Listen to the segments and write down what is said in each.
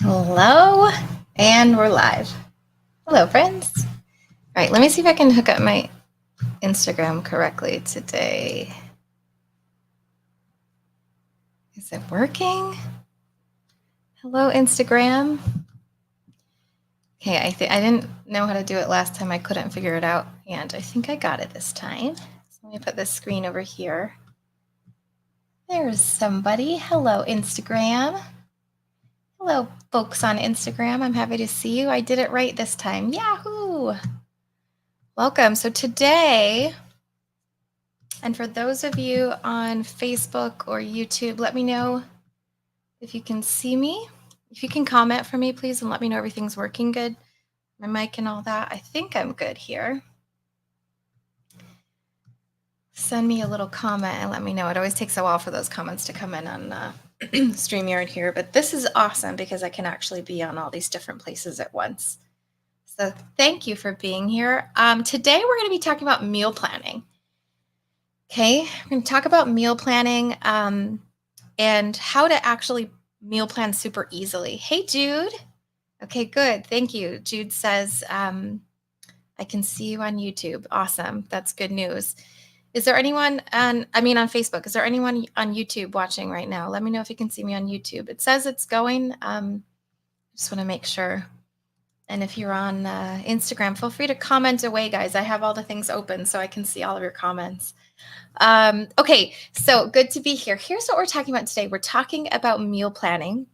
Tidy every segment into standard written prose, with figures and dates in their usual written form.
Hello, and we're live. Hello, friends. All right, let me see if I can hook up my Instagram correctly today. Is it working? Hello, Instagram. Okay, I didn't know how to do it last time. I couldn't figure it out, and I think I got it this time. So let me put this screen over here. There's somebody. Hello, Instagram. Hello, folks on Instagram. I'm happy to see you. I did it right this time. Yahoo! Welcome. So today, and for those of you on Facebook or YouTube, let me know if you can see me. If you can comment for me, please, and let me know everything's working good. My mic and all that. I think I'm good here. Send me a little comment and let me know. It always takes a while for those comments to come in on StreamYard here, but this is awesome because I can actually be on all these different places at once. So thank you for being here. Today we're going to be talking about meal planning. Okay, we're going to talk about meal planning and how to actually meal plan super easily. Hey, Jude. Okay, good. Thank you. Jude says, I can see you on YouTube. Awesome. That's good news. Is there anyone on Facebook? Is there anyone on YouTube watching right now? Let me know if you can see me on YouTube. It says it's going. Just want to make sure. And if you're on Instagram, feel free to comment away, guys. I have all the things open so I can see all of your comments. Okay, so good to be here. Here's what we're talking about today. We're talking about meal planning.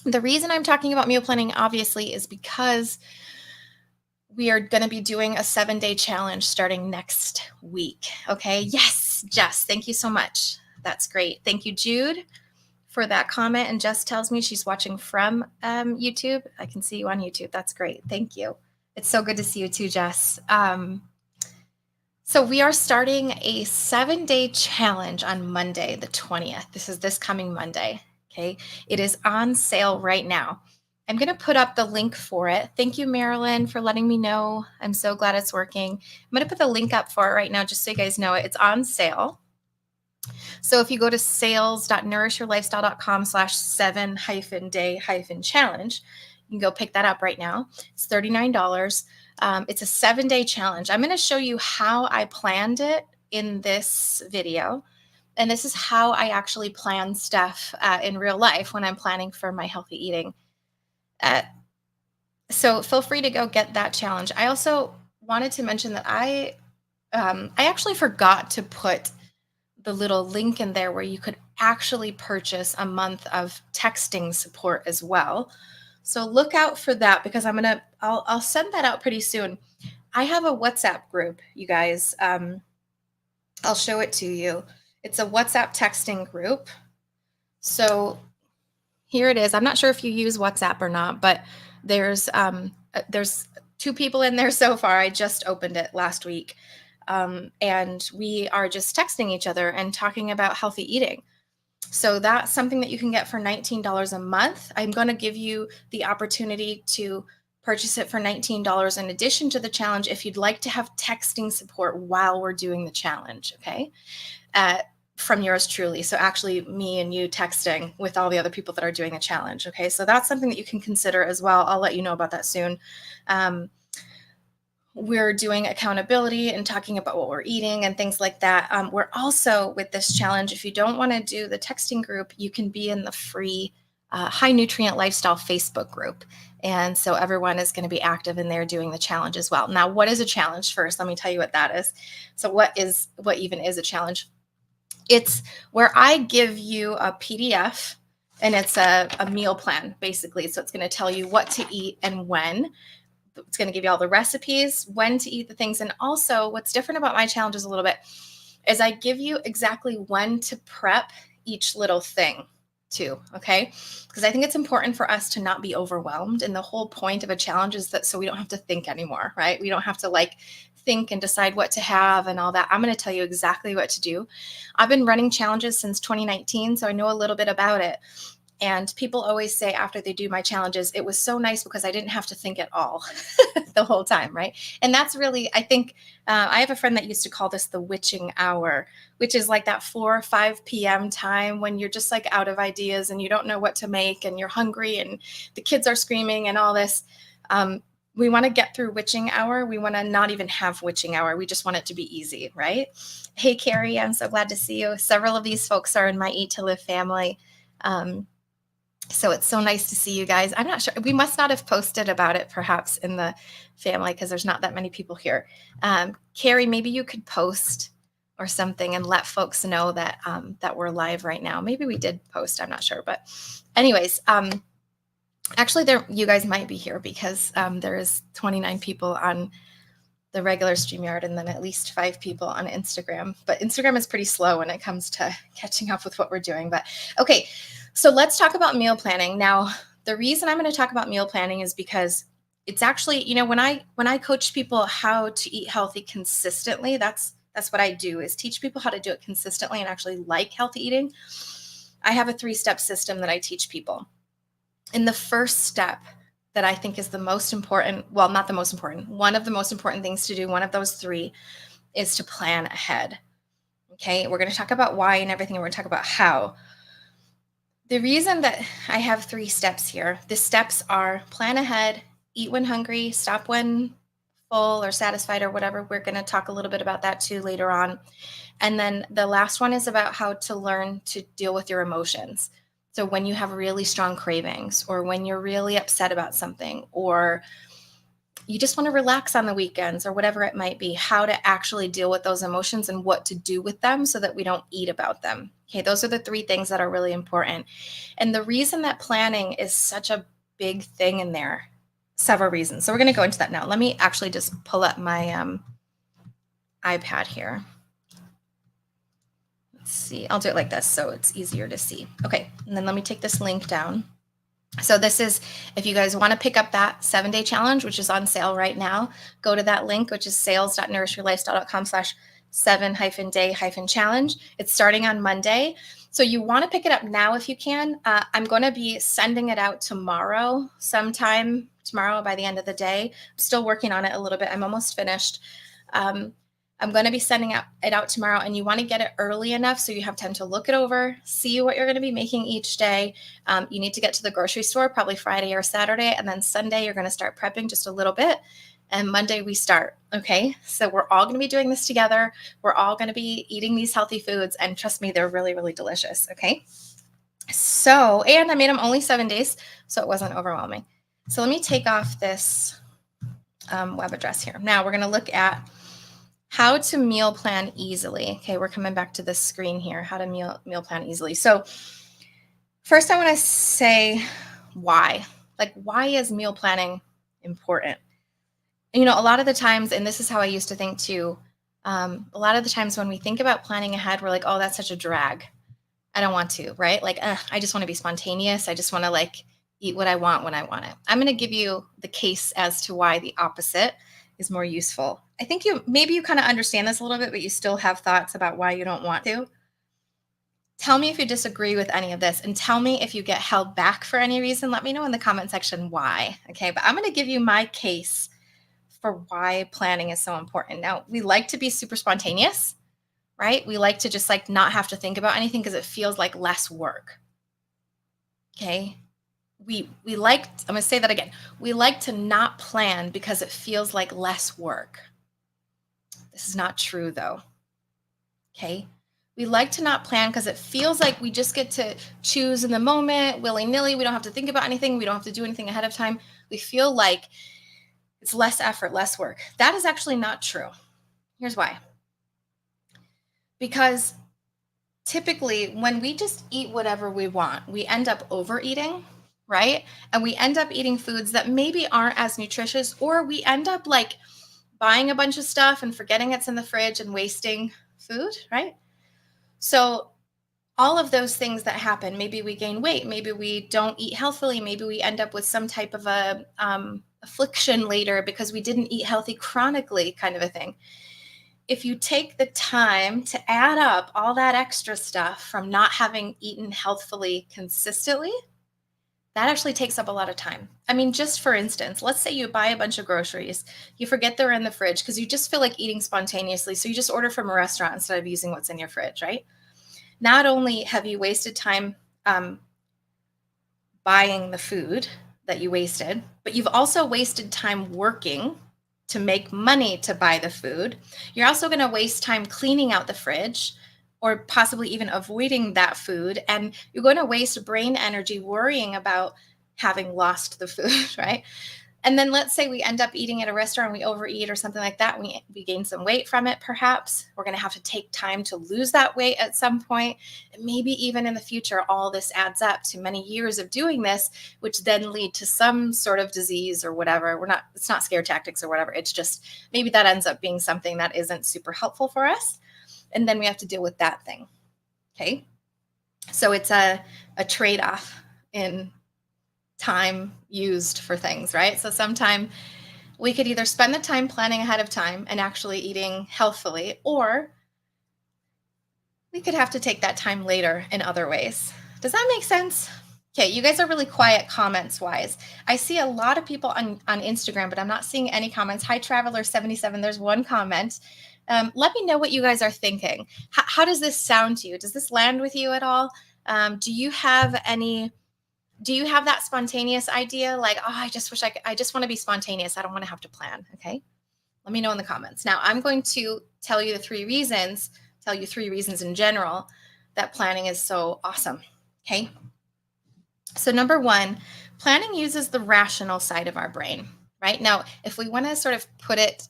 The reason I'm talking about meal planning, obviously, is because we are going to be doing a 7-day challenge starting next week. Okay, yes, Jess, thank you so much. That's great. Thank you, Jude, for that comment. And Jess tells me she's watching from YouTube. I can see you on YouTube. That's great. Thank you. It's so good to see you too, Jess. So we are starting a 7-day challenge on Monday, the 20th. This is this coming Monday. Okay. It is on sale right now. I'm going to put up the link for it. Thank you, Marilyn, for letting me know. I'm so glad it's working. I'm going to put the link up for it right now, just so you guys know it. It's on sale. So if you go to sales.nourishyourlifestyle.com/7-day-challenge, you can go pick that up right now. It's $39. It's a 7-day challenge. I'm going to show you how I planned it in this video. And this is how I actually plan stuff in real life when I'm planning for my healthy eating. So feel free to go get that challenge. I also wanted to mention that I actually forgot to put the little link in there where you could actually purchase a month of texting support as well. So look out for that because I'll send that out pretty soon. I have a WhatsApp group, you guys. I'll show it to you. It's a WhatsApp texting group. So here it is. I'm not sure if you use WhatsApp or not, but there's 2 people in there so far. I just opened it last week. And we are just texting each other and talking about healthy eating. So that's something that you can get for $19 a month. I'm going to give you the opportunity to purchase it for $19 in addition to the challenge if you'd like to have texting support while we're doing the challenge, okay? From yours truly. So actually me and you texting with all the other people that are doing the challenge, okay? So that's something that you can consider as well. I'll let you know about that soon. We're doing accountability and talking about what we're eating and things like that. We're also, with this challenge, if you don't want to do the texting group, you can be in the free High Nutrient Lifestyle Facebook group. And so everyone is going to be active in there doing the challenge as well. Now, what is a challenge first? Let me tell you what that is. So what even is a challenge? It's where I give you a PDF and it's a meal plan, basically. So it's going to tell you what to eat and when. It's going to give you all the recipes, when to eat the things. And also what's different about my challenges a little bit is I give you exactly when to prep each little thing too. Okay. Because I think it's important for us to not be overwhelmed. And the whole point of a challenge is that so we don't have to think anymore, right? We don't have to think and decide what to have and all that. I'm going to tell you exactly what to do. I've been running challenges since 2019, so I know a little bit about it. And people always say after they do my challenges, it was so nice because I didn't have to think at all the whole time, right? And that's really, I think, I have a friend that used to call this the witching hour, which is like that 4 or 5 p.m. time when you're just like out of ideas and you don't know what to make and you're hungry and the kids are screaming and all this. We want to get through witching hour. We want to not even have witching hour. We just want it to be easy, right? Hey, Cheri, I'm so glad to see you. Several of these folks are in my Eat to Live family. So it's so nice to see you guys. I'm not sure. We must not have posted about it perhaps in the family because there's not that many people here. Cheri, maybe you could post or something and let folks know that that we're live right now. Maybe we did post. I'm not sure. But anyways, actually, you guys might be here because there is 29 people on the regular StreamYard and then at least 5 people on Instagram. But Instagram is pretty slow when it comes to catching up with what we're doing. But okay, so let's talk about meal planning. Now, the reason I'm going to talk about meal planning is because it's actually, when I coach people how to eat healthy consistently, that's what I do, is teach people how to do it consistently and actually like healthy eating. I have a 3-step system that I teach people. And the first step that I think is the most important, well, not the most important, one of the most important things to do, one of those 3, is to plan ahead. Okay, we're going to talk about why and everything, and we're going to talk about how. The reason that I have 3 steps here, the steps are plan ahead, eat when hungry, stop when full or satisfied or whatever. We're going to talk a little bit about that too later on. And then the last one is about how to learn to deal with your emotions. So when you have really strong cravings or when you're really upset about something or you just want to relax on the weekends or whatever it might be, how to actually deal with those emotions and what to do with them so that we don't eat about them. Okay, those are the 3 things that are really important. And the reason that planning is such a big thing in there, several reasons. So we're going to go into that now. Let me actually just pull up my iPad here. Let's see, I'll do it like this so it's easier to see. Okay, and then let me take this link down. So this is, if you guys want to pick up that 7-day challenge, which is on sale right now, go to that link, which is sales.nourishyourlifestyle.com/7-day-challenge. It's starting on Monday. So you want to pick it up now if you can. I'm going to be sending it out tomorrow, sometime tomorrow by the end of the day. I'm still working on it a little bit. I'm almost finished. I'm going to be sending it out tomorrow, and you want to get it early enough so you have time to look it over, see what you're going to be making each day. You need to get to the grocery store probably Friday or Saturday, and then Sunday you're going to start prepping just a little bit, and Monday we start, okay? So we're all going to be doing this together. We're all going to be eating these healthy foods, and trust me, they're really, really delicious, okay? So, and I made them only 7 days, so it wasn't overwhelming. So let me take off this web address here. Now we're going to look at how to meal plan easily. Okay, we're coming back to this screen here, how to meal plan easily. So first I want to say why. Like, why is meal planning important? A lot of the times, and this is how I used to think too, a lot of the times when we think about planning ahead, we're like, oh, that's such a drag. I don't want to, right? Like, I just want to be spontaneous. I just want to like eat what I want when I want it. I'm going to give you the case as to why the opposite is more useful. I think maybe you kind of understand this a little bit, but you still have thoughts about why you don't want to. Tell me if you disagree with any of this, and tell me if you get held back for any reason. Let me know in the comment section why. Okay, but I'm going to give you my case for why planning is so important. Now, we like to be super spontaneous, right? We like to just like not have to think about anything because it feels like less work. Okay. We like, I'm going to say that again. We like to not plan because it feels like less work. This is not true though. Okay. We like to not plan because it feels like we just get to choose in the moment, willy-nilly. We don't have to think about anything. We don't have to do anything ahead of time. We feel like it's less effort, less work. That is actually not true. Here's why. Because typically when we just eat whatever we want, we end up overeating, right? And we end up eating foods that maybe aren't as nutritious, or we end up like buying a bunch of stuff and forgetting it's in the fridge and wasting food, right? So all of those things that happen, maybe we gain weight, maybe we don't eat healthily, maybe we end up with some type of a affliction later because we didn't eat healthy chronically, kind of a thing. if you take the time to add up all that extra stuff from not having eaten healthfully consistently, that actually takes up a lot of time. I mean, just for instance, let's say you buy a bunch of groceries, you forget they're in the fridge because you just feel like eating spontaneously. So you just order from a restaurant instead of using what's in your fridge, right? Not only have you wasted time um, buying the food that you wasted, but you've also wasted time working to make money to buy the food. You're also going to waste time cleaning out the fridge or possibly even avoiding that food. And you're going to waste brain energy worrying about having lost the food, right? And then let's say we end up eating at a restaurant, we overeat or something like that. We gain some weight from it, perhaps. We're going to have to take time to lose that weight at some point. And maybe even in the future, all this adds up to many years of doing this, which then lead to some sort of disease or whatever. It's not scare tactics or whatever. It's just maybe that ends up being something that isn't super helpful for us. And then we have to deal with that thing. Okay. So it's a trade-off in time used for things, right? So sometime we could either spend the time planning ahead of time and actually eating healthfully, or we could have to take that time later in other ways. Does that make sense? Okay, you guys are really quiet comments wise. I see a lot of people on Instagram, but I'm not seeing any comments. Hi, Traveler77. There's one comment. Let me know what you guys are thinking. How does this sound to you? Does this land with you at all? Do you have that spontaneous idea? Like, oh, I just wish I just want to be spontaneous. I don't want to have to plan. Okay. Let me know in the comments. Now I'm going to tell you three reasons in general that planning is so awesome. Okay. So number one, planning uses the rational side of our brain, right? Now, if we want to sort of put it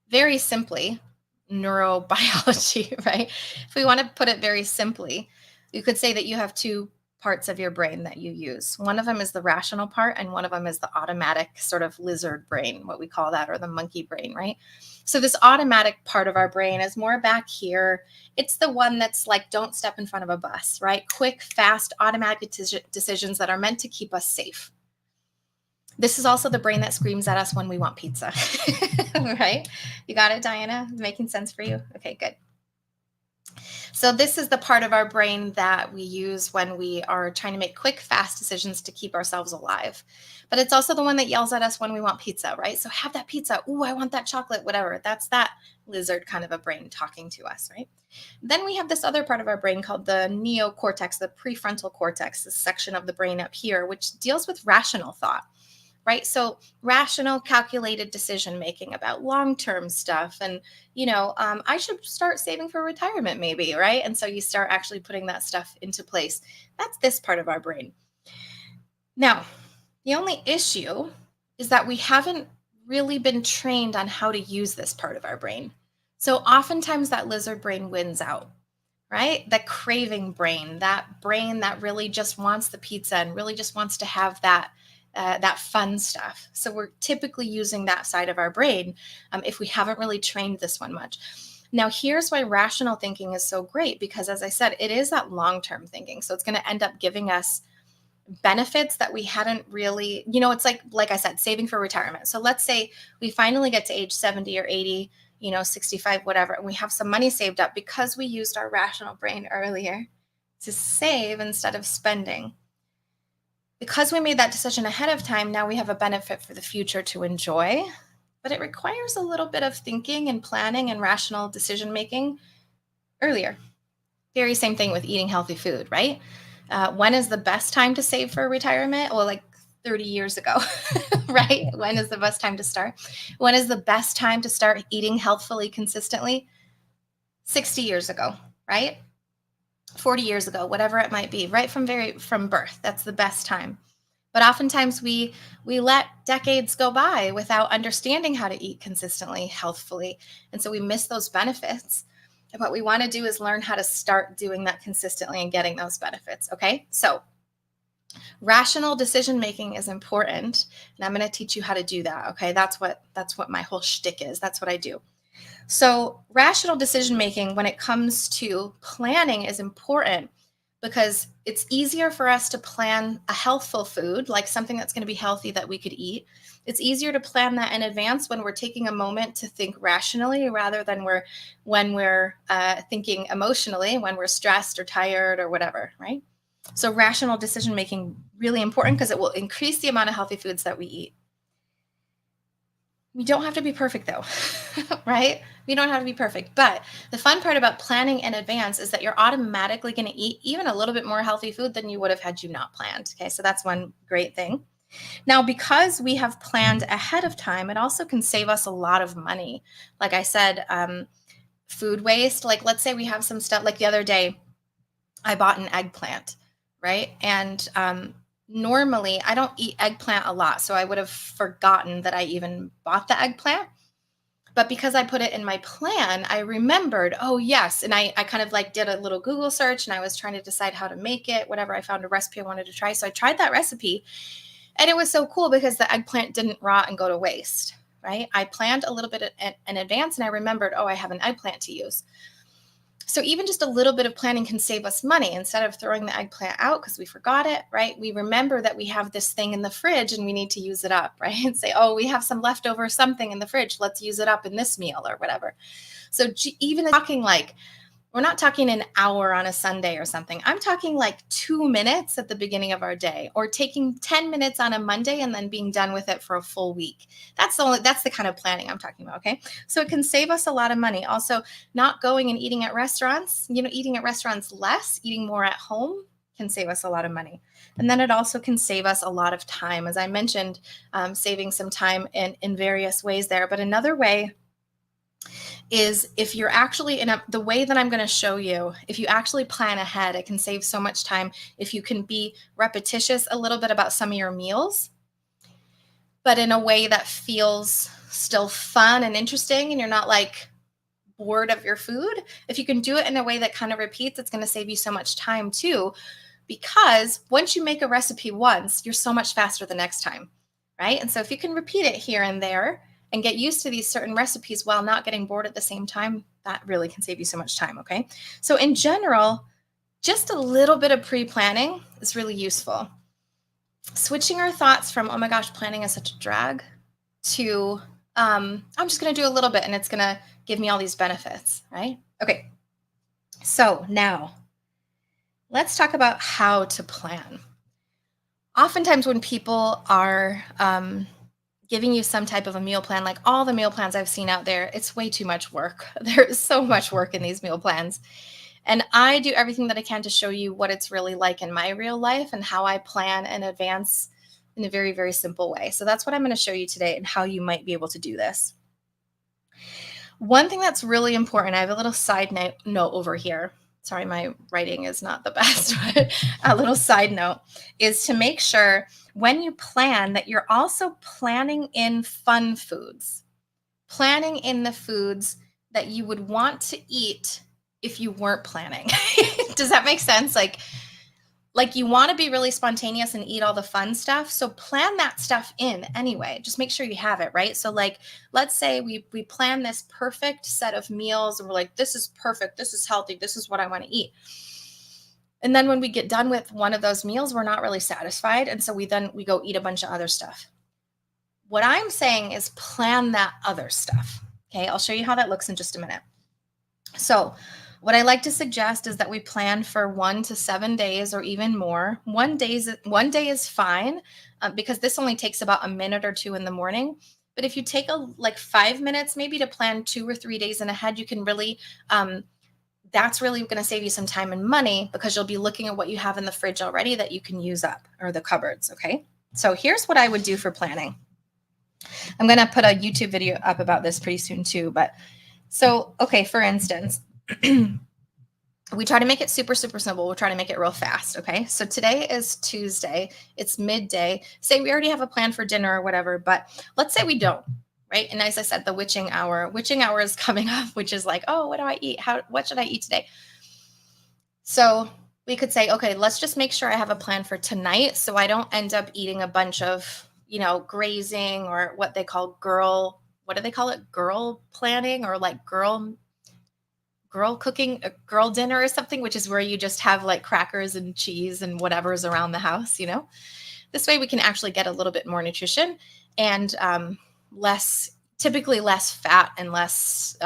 very simply, neurobiology, right? If we want to put it very simply, you could say that you have two parts of your brain that you use. One of them is the rational part, and one of them is the automatic sort of lizard brain, what we call that, or the monkey brain, right? So this automatic part of our brain is more back here. It's the one that's like, don't step in front of a bus, right? Quick, fast, automatic decisions that are meant to keep us safe. This is also the brain that screams at us when we want pizza, right? You got it, Diana? Making sense for you? Okay, good. So this is the part of our brain that we use when we are trying to make quick, fast decisions to keep ourselves alive. But it's also the one that yells at us when we want pizza, right? So have that pizza. Ooh, I want that chocolate, whatever. That's that lizard kind of a brain talking to us, right? Then we have this other part of our brain called the neocortex, the prefrontal cortex, this section of the brain up here, which deals with rational thought. Right? So rational, calculated decision making about long-term stuff. And, I should start saving for retirement maybe, right? And so you start actually putting that stuff into place. That's this part of our brain. Now, the only issue is that we haven't really been trained on how to use this part of our brain. So oftentimes that lizard brain wins out, right? The craving brain, that brain that really just wants the pizza and really just wants to have that fun stuff. So we're typically using that side of our brain if we haven't really trained this one much. Now, here's why rational thinking is so great, because as I said, it is that long-term thinking. So it's going to end up giving us benefits that we hadn't really, it's like I said, saving for retirement. So let's say we finally get to age 70 or 80, 65, whatever, and we have some money saved up because we used our rational brain earlier to save instead of spending. Because we made that decision ahead of time, now we have a benefit for the future to enjoy, but it requires a little bit of thinking and planning and rational decision making earlier. Very same thing with eating healthy food, right? When is the best time to save for retirement? Well, like 30 years ago, right? When is the best time to start? When is the best time to start eating healthfully consistently? 60 years ago, right? 40 years ago, whatever it might be, right from birth. That's the best time. But oftentimes we let decades go by without understanding how to eat consistently, healthfully. And so we miss those benefits. And what we want to do is learn how to start doing that consistently and getting those benefits. Okay. So rational decision making is important. And I'm going to teach you how to do that. Okay. That's what my whole shtick is. That's what I do. So rational decision making when it comes to planning is important, because it's easier for us to plan a healthful food, like something that's going to be healthy that we could eat. It's easier to plan that in advance when we're taking a moment to think rationally rather than when we're thinking emotionally, when we're stressed or tired or whatever, right? So rational decision making, really important because it will increase the amount of healthy foods that we eat. We don't have to be perfect though, right? We don't have to be perfect. But the fun part about planning in advance is that you're automatically going to eat even a little bit more healthy food than you would have had you not planned. Okay, so that's one great thing. Now, because we have planned ahead of time, it also can save us a lot of money. Like I said, food waste, like let's say we have some stuff, like the other day, I bought an eggplant, right? And normally I don't eat eggplant a lot. So I would have forgotten that I even bought the eggplant. But because I put it in my plan, I remembered, oh, yes. And I kind of like did a little Google search and I was trying to decide how to make it, whatever. I found a recipe I wanted to try. So I tried that recipe. And it was so cool because the eggplant didn't rot and go to waste, right? I planned a little bit in advance and I remembered, oh, I have an eggplant to use. So even just a little bit of planning can save us money. Instead of throwing the eggplant out because we forgot it, right? We remember that we have this thing in the fridge and we need to use it up, right? And say, oh, we have some leftover something in the fridge. Let's use it up in this meal or whatever. So even talking like, we're not talking an hour on a Sunday or something. I'm talking like 2 minutes at the beginning of our day, or taking 10 minutes on a Monday and then being done with it for a full week. That's the kind of planning I'm talking about. Okay. So it can save us a lot of money. Also, not going and eating at restaurants, eating at restaurants less, eating more at home can save us a lot of money. And then it also can save us a lot of time. As I mentioned, saving some time in various ways there. But another way is if you're actually the way that I'm going to show you, if you actually plan ahead, it can save so much time. If you can be repetitious a little bit about some of your meals, but in a way that feels still fun and interesting, and you're not like bored of your food. If you can do it in a way that kind of repeats, it's going to save you so much time too, because once you make a recipe once, you're so much faster the next time, right? And so if you can repeat it here and there and get used to these certain recipes while not getting bored at the same time, that really can save you so much time, okay? So in general, just a little bit of pre-planning is really useful. Switching our thoughts from, oh my gosh, planning is such a drag, to I'm just going to do a little bit and it's going to give me all these benefits, right? Okay. So now let's talk about how to plan. Oftentimes when people are giving you some type of a meal plan, like all the meal plans I've seen out there, it's way too much work. There's so much work in these meal plans. And I do everything that I can to show you what it's really like in my real life and how I plan in advance in a very, very simple way. So that's what I'm going to show you today and how you might be able to do this. One thing that's really important, I have a little side note over here. Sorry, my writing is not the best, but a little side note is to make sure when you plan that you're also planning in fun foods, planning in the foods that you would want to eat if you weren't planning. Does that make sense? Like you want to be really spontaneous and eat all the fun stuff. So plan that stuff in anyway. Just make sure you have it, right? So like, let's say we plan this perfect set of meals and we're like, this is perfect. This is healthy. This is what I want to eat. And then when we get done with one of those meals, we're not really satisfied. And so we go eat a bunch of other stuff. What I'm saying is plan that other stuff. Okay. I'll show you how that looks in just a minute. So what I like to suggest is that we plan for 1 to 7 days or even more. One day is fine because this only takes about a minute or two in the morning. But if you take like 5 minutes maybe to plan 2 or 3 days in ahead, you can really, that's really going to save you some time and money because you'll be looking at what you have in the fridge already that you can use up, or the cupboards. Okay. So here's what I would do for planning. I'm going to put a YouTube video up about this pretty soon too. But so, okay, for instance, we try to make it super, super simple. We'll try to make it real fast. Okay. So today is Tuesday. It's midday. Say we already have a plan for dinner or whatever, but let's say we don't, right? And as I said, the witching hour is coming up, which is like, oh, what do I eat? What should I eat today? So we could say, okay, let's just make sure I have a plan for tonight so I don't end up eating a bunch of, grazing, or what they call girl planning, or like girl a girl dinner or something, which is where you just have like crackers and cheese and whatever's around the house, you know. This way we can actually get a little bit more nutrition and typically less fat and less,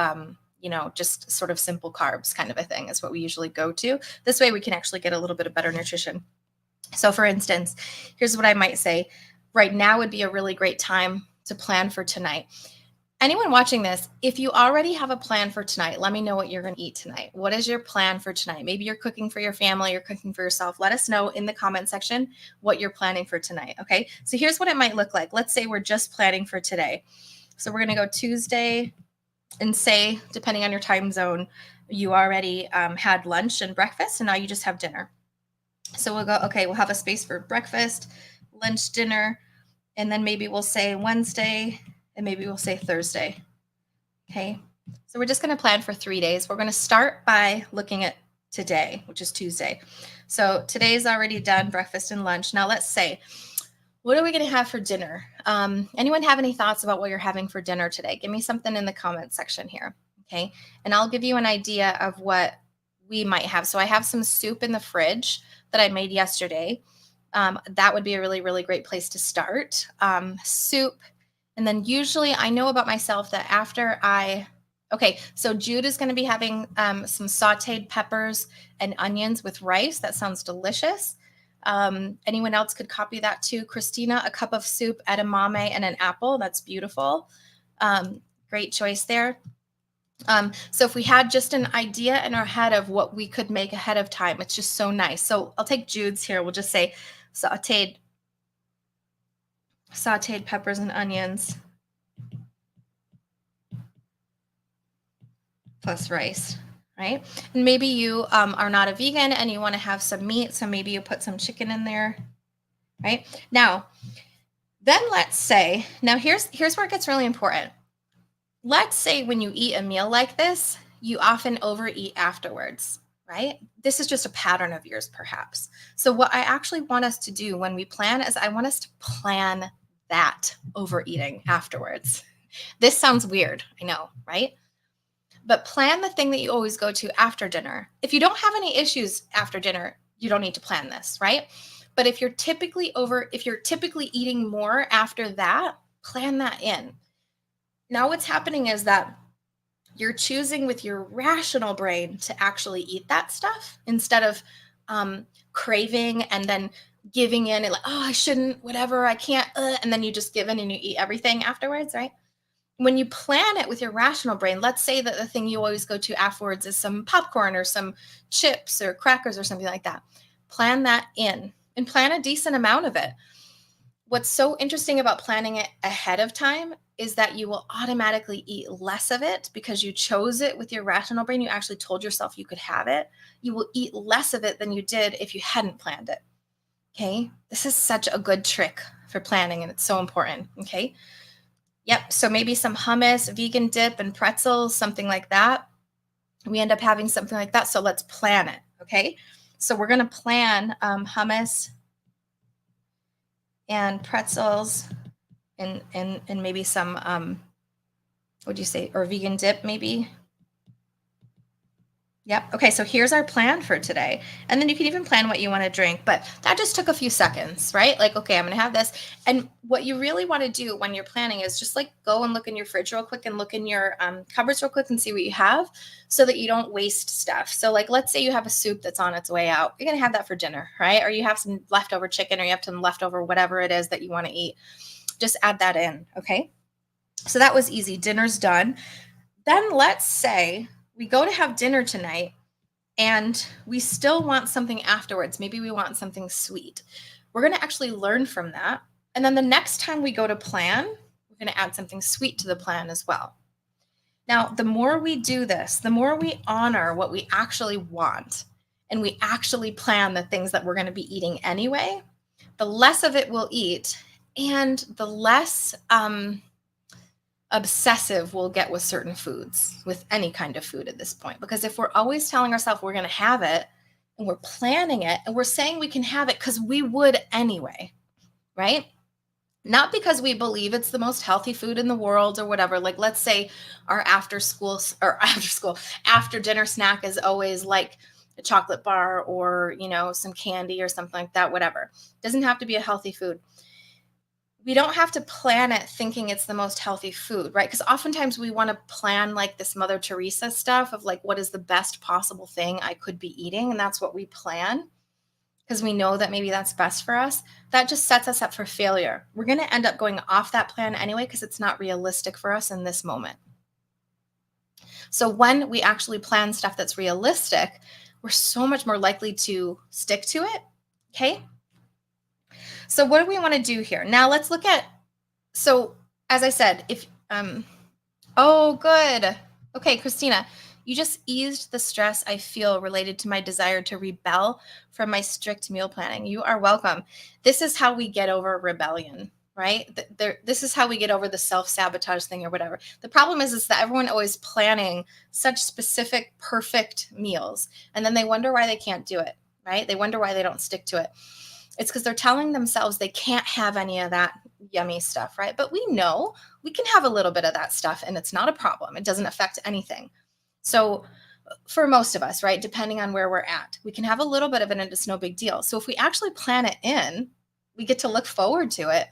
just sort of simple carbs kind of a thing is what we usually go to. This way we can actually get a little bit of better nutrition. So for instance, here's what I might say. Right now would be a really great time to plan for tonight. Anyone watching this, if you already have a plan for tonight, let me know what you're going to eat tonight. What is your plan for tonight? Maybe you're cooking for your family, you're cooking for yourself. Let us know in the comment section what you're planning for tonight, okay? So here's what it might look like. Let's say we're just planning for today. So we're going to go Tuesday and say, depending on your time zone, you already had lunch and breakfast, and now you just have dinner. So we'll go, okay, we'll have a space for breakfast, lunch, dinner, and then maybe we'll say Wednesday, and maybe we'll say Thursday. Okay, so we're just going to plan for 3 days. We're going to start by looking at today, which is Tuesday. So today's already done, breakfast and lunch. Now let's say, what are we going to have for dinner? Anyone have any thoughts about what you're having for dinner today? Give me something in the comment section here. Okay, and I'll give you an idea of what we might have. So I have some soup in the fridge that I made yesterday. That would be a really, really great place to start. Soup. And then usually I know about myself that so Jude is going to be having some sauteed peppers and onions with rice. That sounds delicious. Anyone else could copy that too. Christina, a cup of soup, edamame, and an apple. That's beautiful. Great choice there. So if we had just an idea in our head of what we could make ahead of time, it's just so nice. So I'll take Jude's here. We'll just say sauteed peppers and onions plus rice, right? And maybe you are not a vegan and you want to have some meat, so maybe you put some chicken in there, right? Now, then let's say, here's where it gets really important. Let's say when you eat a meal like this, you often overeat afterwards, right? This is just a pattern of yours, perhaps. So what I actually want us to do when we plan is I want us to plan that overeating afterwards. This sounds weird, I know, right? But plan the thing that you always go to after dinner. If you don't have any issues after dinner, you don't need to plan this, right? But if you're typically eating more after that, plan that in. Now what's happening is that you're choosing with your rational brain to actually eat that stuff instead of craving and then giving in and like, oh, I shouldn't, whatever, I can't, and then you just give in and you eat everything afterwards, right? When you plan it with your rational brain, let's say that the thing you always go to afterwards is some popcorn or some chips or crackers or something like that. Plan that in and plan a decent amount of it. What's so interesting about planning it ahead of time is that you will automatically eat less of it because you chose it with your rational brain. You actually told yourself you could have it. You will eat less of it than you did if you hadn't planned it. Okay. This is such a good trick for planning and it's so important. Okay. Yep. So maybe some hummus, vegan dip, and pretzels, something like that. We end up having something like that. So let's plan it. Okay. So we're going to plan hummus and pretzels and maybe some, what do you say, or vegan dip maybe. Yep. Okay. So here's our plan for today. And then you can even plan what you want to drink, but that just took a few seconds, right? Like, okay, I'm going to have this. And what you really want to do when you're planning is just like go and look in your fridge real quick and look in your cupboards real quick and see what you have so that you don't waste stuff. So like, let's say you have a soup that's on its way out. You're going to have that for dinner, right? Or you have some leftover chicken or you have some leftover whatever it is that you want to eat. Just add that in. Okay. So that was easy. Dinner's done. Then let's say we go to have dinner tonight and we still want something afterwards. Maybe we want something sweet. We're going to actually learn from that. And then the next time we go to plan, we're going to add something sweet to the plan as well. Now, the more we do this, the more we honor what we actually want and we actually plan the things that we're going to be eating anyway, the less of it we'll eat and the less obsessive we'll get with certain foods, with any kind of food at this point. Because if we're always telling ourselves we're going to have it and we're planning it and we're saying we can have it because we would anyway, right? Not because we believe it's the most healthy food in the world or whatever. Like, let's say our after dinner snack is always like a chocolate bar or, some candy or something like that, whatever. Doesn't have to be a healthy food. We don't have to plan it thinking it's the most healthy food, right? Because oftentimes we want to plan like this Mother Teresa stuff of like, what is the best possible thing I could be eating? And that's what we plan because we know that maybe that's best for us. That just sets us up for failure. We're going to end up going off that plan anyway because it's not realistic for us in this moment. So when we actually plan stuff that's realistic, we're so much more likely to stick to it. Okay. So what do we want to do here? Now let's look at, so as I said, oh, good. Okay, Christina, you just eased the stress I feel related to my desire to rebel from my strict meal planning. You are welcome. This is how we get over rebellion, right? This is how we get over the self-sabotage thing or whatever. The problem is that everyone always planning such specific, perfect meals, and then they wonder why they can't do it, right? They wonder why they don't stick to it. It's because they're telling themselves they can't have any of that yummy stuff, right? But we know we can have a little bit of that stuff and it's not a problem. It doesn't affect anything. So for most of us, right, depending on where we're at, we can have a little bit of it and it's no big deal. So if we actually plan it in, we get to look forward to it.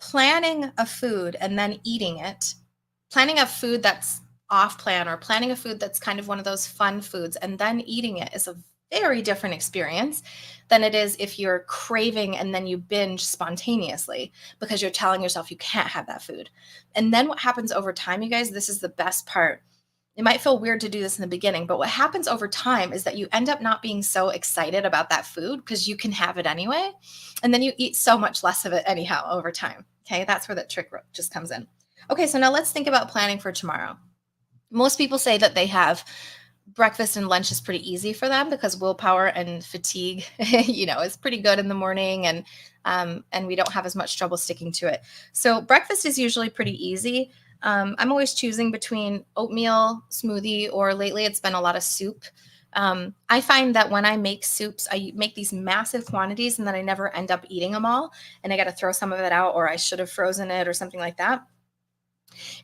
Planning a food and then eating it, planning a food that's off plan or planning a food that's kind of one of those fun foods and then eating it is a very different experience than it is if you're craving and then you binge spontaneously because you're telling yourself you can't have that food. And then what happens over time, you guys, this is the best part. It might feel weird to do this in the beginning, but what happens over time is that you end up not being so excited about that food because you can have it anyway. And then you eat so much less of it anyhow over time. Okay, that's where that trick just comes in. Okay, so now let's think about planning for tomorrow. Most people say that they have breakfast and lunch is pretty easy for them because willpower and fatigue, is pretty good in the morning and we don't have as much trouble sticking to it. So breakfast is usually pretty easy. I'm always choosing between oatmeal, smoothie, or lately it's been a lot of soup. I find that when I make soups, I make these massive quantities and then I never end up eating them all. And I got to throw some of it out or I should have frozen it or something like that.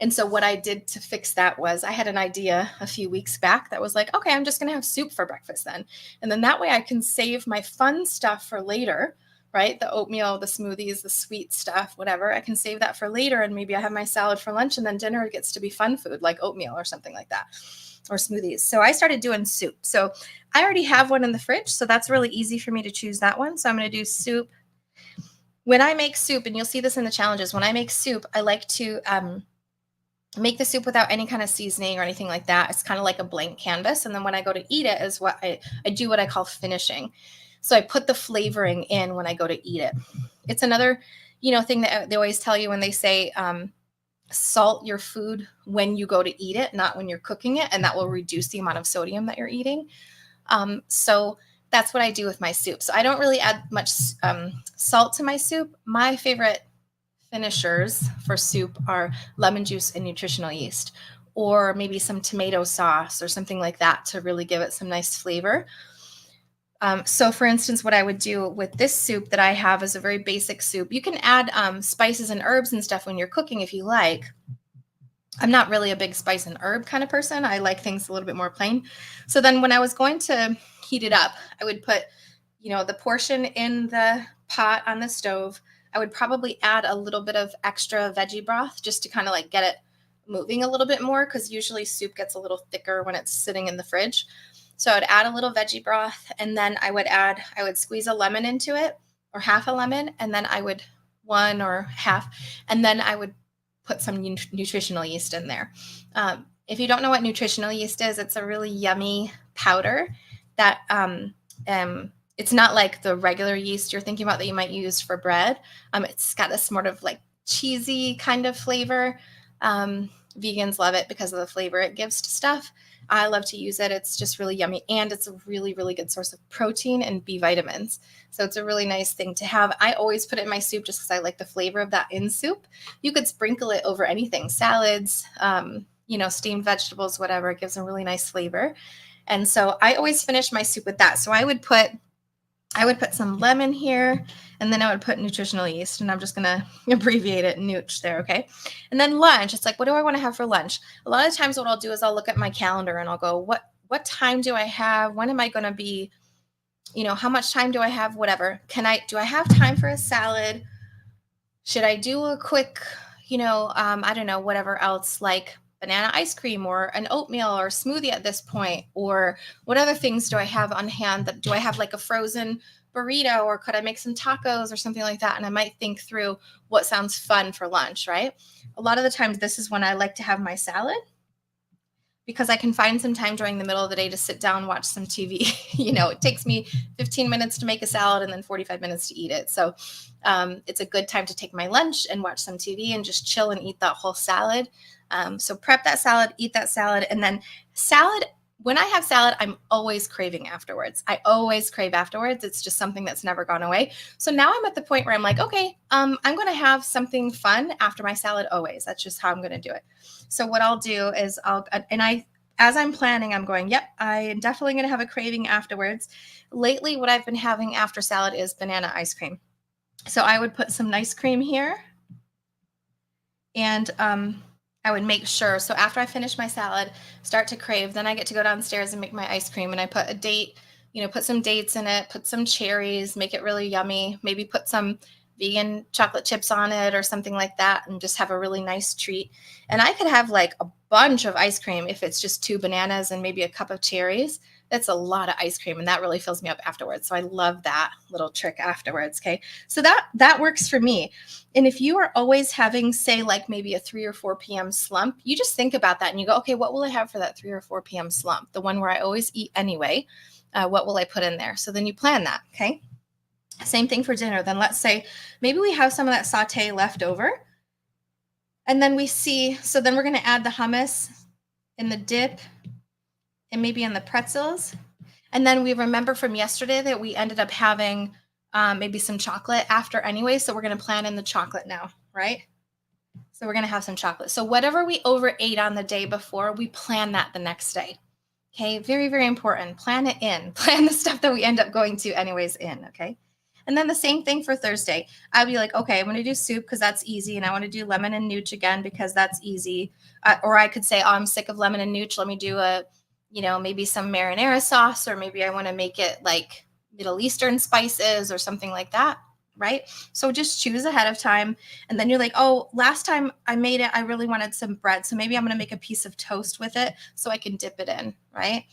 And so what I did to fix that was I had an idea a few weeks back that was like, okay, I'm just going to have soup for breakfast then. And then that way I can save my fun stuff for later, right? The oatmeal, the smoothies, the sweet stuff, whatever. I can save that for later. And maybe I have my salad for lunch and then dinner gets to be fun food like oatmeal or something like that or smoothies. So I started doing soup. So I already have one in the fridge. So that's really easy for me to choose that one. So I'm going to do soup. When I make soup, and you'll see this in the challenges, when I make soup, I like to make the soup without any kind of seasoning or anything like that. It's kind of like a blank canvas. And then when I go to eat it is what I do what I call finishing. So I put the flavoring in when I go to eat it. It's another, thing that they always tell you when they say, salt your food when you go to eat it, not when you're cooking it. And that will reduce the amount of sodium that you're eating. So that's what I do with my soup. So I don't really add much salt to my soup. My favorite finishers for soup are lemon juice and nutritional yeast, or maybe some tomato sauce or something like that to really give it some nice flavor. So for instance, what I would do with this soup that I have is a very basic soup. You can add spices and herbs and stuff when you're cooking if you like. I'm not really a big spice and herb kind of person. I like things a little bit more plain. So then when I was going to heat it up, I would put, the portion in the pot on the stove. I would probably add a little bit of extra veggie broth just to kind of like get it moving a little bit more because usually soup gets a little thicker when it's sitting in the fridge. So I'd add a little veggie broth and then I would squeeze a lemon into it or half a lemon and then I would one or half and then I would put some nutritional yeast in there. If you don't know what nutritional yeast is, it's a really yummy powder that it's not like the regular yeast you're thinking about that you might use for bread. It's got a sort of like cheesy kind of flavor. Vegans love it because of the flavor it gives to stuff. I love to use it. It's just really yummy. And it's a really, really good source of protein and B vitamins. So it's a really nice thing to have. I always put it in my soup just because I like the flavor of that in soup. You could sprinkle it over anything, salads, steamed vegetables, whatever. It gives a really nice flavor. And so I always finish my soup with that. So I would put some lemon here And then I would put nutritional yeast, and I'm just going to abbreviate it nooch there. Okay. And then lunch, it's like, what do I want to have for lunch? A lot of times what I'll do is I'll look at my calendar and I'll go, what time do I have? When am I going to be, how much time do I have? Whatever. Do I have time for a salad? Should I do a quick, I don't know, whatever else, like banana ice cream or an oatmeal or smoothie at this point? Or what other things do I have on hand? Do I have like a frozen burrito, or could I make some tacos or something like that? And I might think through what sounds fun for lunch, right? A lot of the times this is when I like to have my salad, because I can find some time during the middle of the day to sit down, watch some TV. It takes me 15 minutes to make a salad and then 45 minutes to eat it. So it's a good time to take my lunch and watch some TV and just chill and eat that whole salad. So prep that salad, eat that salad, and then salad. When I have salad, I'm always craving afterwards. I always crave afterwards. It's just something that's never gone away. So now I'm at the point where I'm like, okay, I'm going to have something fun after my salad always. That's just how I'm going to do it. So what I'll do is as I'm planning, I'm going, yep, I'm definitely going to have a craving afterwards. Lately, what I've been having after salad is banana ice cream. So I would put some ice cream here, and I would make sure. So after I finish my salad, start to crave, then I get to go downstairs and make my ice cream. And I put a date, put some dates in it, put some cherries, make it really yummy, maybe put some vegan chocolate chips on it or something like that, and just have a really nice treat. And I could have like a bunch of ice cream if it's just 2 bananas and maybe a cup of cherries. That's a lot of ice cream, and that really fills me up afterwards. So I love that little trick afterwards. Okay. So that works for me. And if you are always having, say, like maybe a 3 or 4 p.m. slump, you just think about that and you go, okay, what will I have for that 3 or 4 p.m. slump? The one where I always eat anyway. What will I put in there? So then you plan that. Okay. Same thing for dinner. Then let's say maybe we have some of that saute left over. And then so then we're going to add the hummus and the dip and maybe in the pretzels. And then we remember from yesterday that we ended up having maybe some chocolate after anyway. So we're going to plan in the chocolate now, right? So we're going to have some chocolate. So whatever we overate on the day before, we plan that the next day. Okay. Very, very important. Plan it in. Plan the stuff that we end up going to anyways in. Okay. And then the same thing for Thursday. I'd be like, okay, I'm going to do soup because that's easy. And I want to do lemon and nooch again because that's easy. Or I could say, oh, I'm sick of lemon and nooch. Let me do maybe some marinara sauce, or maybe I want to make it like Middle Eastern spices or something like that. Right. So just choose ahead of time. And then you're like, oh, last time I made it, I really wanted some bread. So maybe I'm going to make a piece of toast with it so I can dip it in. Right.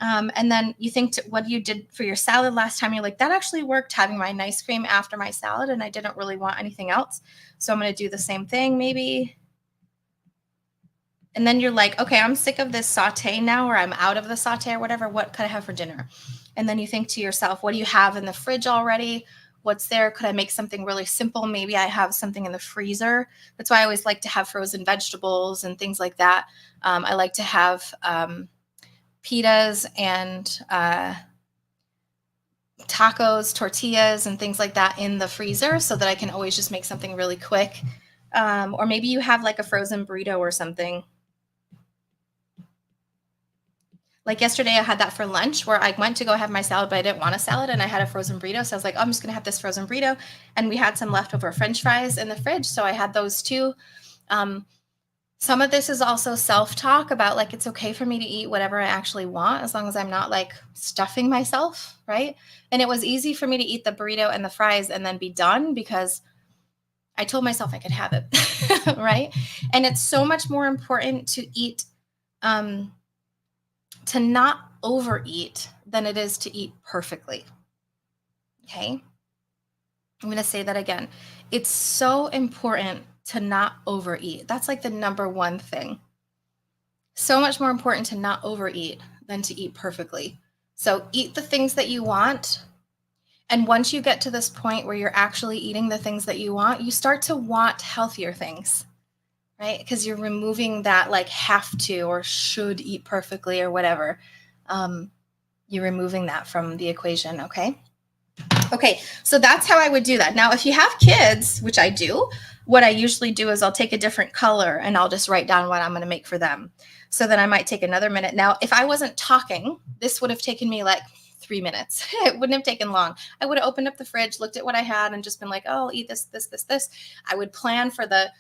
And then you think what you did for your salad last time. You're like, that actually worked, having my ice cream after my salad, and I didn't really want anything else. So I'm going to do the same thing maybe. And then you're like, okay, I'm sick of this saute now, or I'm out of the saute or whatever. What could I have for dinner? And then you think to yourself, what do you have in the fridge already? What's there? Could I make something really simple? Maybe I have something in the freezer. That's why I always like to have frozen vegetables and things like that. I like to have pitas and tacos, tortillas, and things like that in the freezer so that I can always just make something really quick. Or maybe you have like a frozen burrito or something. Like yesterday, I had that for lunch where I went to go have my salad, but I didn't want a salad, and I had a frozen burrito. So I was like, oh, I'm just going to have this frozen burrito. And we had some leftover French fries in the fridge. So I had those too. Some of this is also self-talk about like, it's okay for me to eat whatever I actually want, as long as I'm not like stuffing myself, right? And it was easy for me to eat the burrito and the fries and then be done because I told myself I could have it, right? And it's so much more important to eat, to not overeat than it is to eat perfectly, okay? I'm going to say that again. It's so important to not overeat. That's like the number one thing. So much more important to not overeat than to eat perfectly. So eat the things that you want. And once you get to this point where you're actually eating the things that you want, you start to want healthier things, right? Because you're removing that like have to or should eat perfectly or whatever. You're removing that from the equation, okay? Okay, so that's how I would do that. Now, if you have kids, which I do, what I usually do is I'll take a different color and I'll just write down what I'm going to make for them. So then I might take another minute. Now, if I wasn't talking, this would have taken me like 3 minutes. It wouldn't have taken long. I would have opened up the fridge, looked at what I had, and just been like, oh, I'll eat this, this, this, this. I would plan for the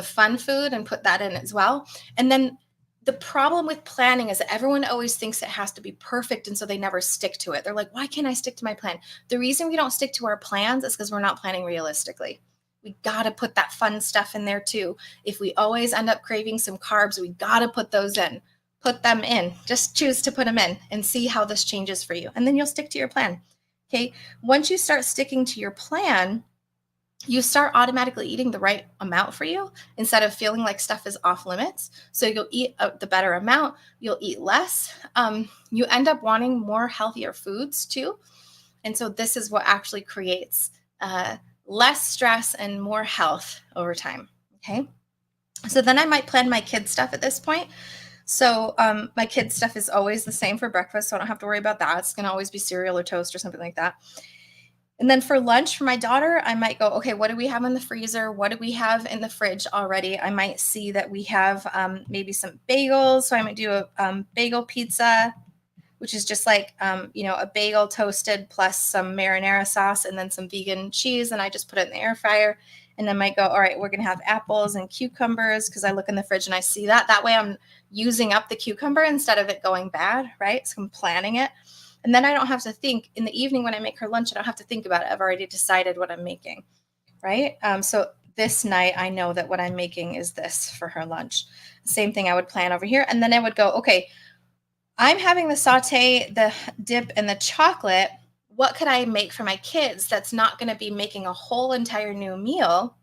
fun food and put that in as well. And then the problem with planning is that everyone always thinks it has to be perfect, and so they never stick to it. They're like, why can't I stick to my plan? The reason we don't stick to our plans is because we're not planning realistically. We got to put that fun stuff in there too. If we always end up craving some carbs, we got to put those in. Put them in. Just choose to put them in and see how this changes for you. And then you'll stick to your plan. Okay. Once you start sticking to your plan, you start automatically eating the right amount for you instead of feeling like stuff is off limits. So you'll eat the better amount, you'll eat less. You end up wanting more healthier foods too. And so this is what actually creates less stress and more health over time. Okay. So then I might plan my kids' stuff at this point. So my kids' stuff is always the same for breakfast, so I don't have to worry about that. It's going to always be cereal or toast or something like that. And then for lunch for my daughter, I might go, okay, what do we have in the freezer? What do we have in the fridge already? I might see that we have maybe some bagels. So I might do a bagel pizza, which is just like, a bagel toasted plus some marinara sauce and then some vegan cheese. And I just put it in the air fryer. And then I might go, all right, we're going to have apples and cucumbers because I look in the fridge and I see that. That way I'm using up the cucumber instead of it going bad, right? So I'm planning it. And then I don't have to think in the evening when I make her lunch, I don't have to think about it. I've already decided what I'm making, right? So this night I know that what I'm making is this for her lunch. Same thing I would plan over here. And then I would go, okay, I'm having the saute, the dip, and the chocolate. What could I make for my kids that's not going to be making a whole entire new meal,